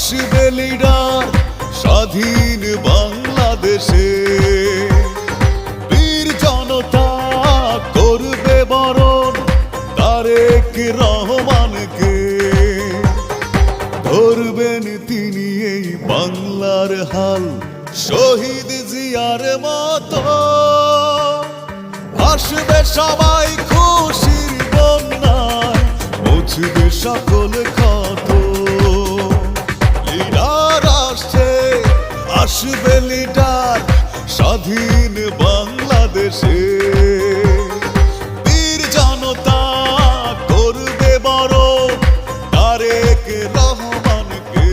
আসবে লিডার স্বাধীন বাংলাদেশে, বীর জনতা করবে বরণ তারেক রহমানকে। ধরবেন তিনি এই বাংলার হাল শহীদ জিয়ার মতো। আসবে সবাই খুশির বন্যায়, মুছবে সকল ক্ষত। লিডার আসছে, আসবে লিডার স্বাধীন বাংলাদেশে, বীর জনতা করবে বরণ তারেক রহমানকে।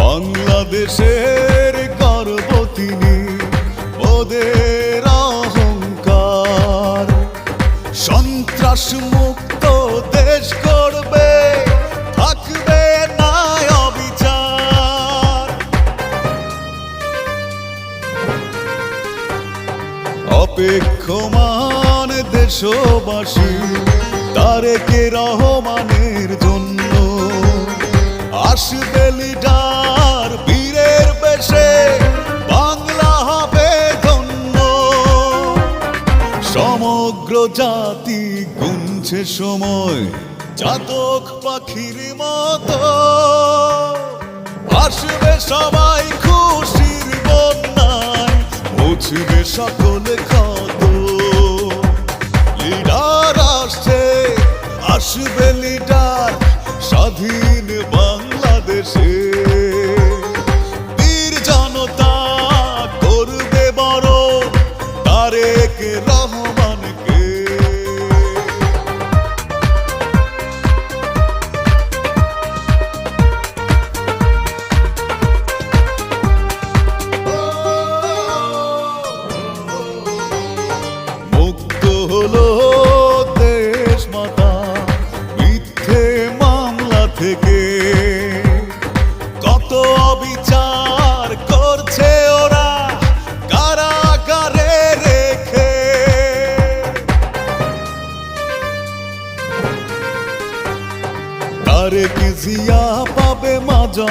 বাংলাদেশের গর্ব তিনি, ওদের অহংকার। সন্ত্রাস মুক্ত দেশ করবে, থাকবে না অবিচার। অপেক্ষমান দেশবাসী তারেক রহমানের জন্য। আসবে লিডার বীরের বেশে, বাংলা হবে ধন্য। সমগ্র জাতি গুনছে সময় চাতক পাখির মতো। আসবে সবাই খুশির বন্যায়, মুছবে সকল ক্ষত। লিডার আসছে, আসবে লিডার স্বাধীন বাংলাদেশে, বীর জনতা করবে বরণ তারেক রহমানকে। মুক্ত হলো দেশ মাতা মিথ্যে মামলা থেকে। কত অবিচার করছে ওরা কারাগারে রেখে। তারেক জিয়া পাবে মাজা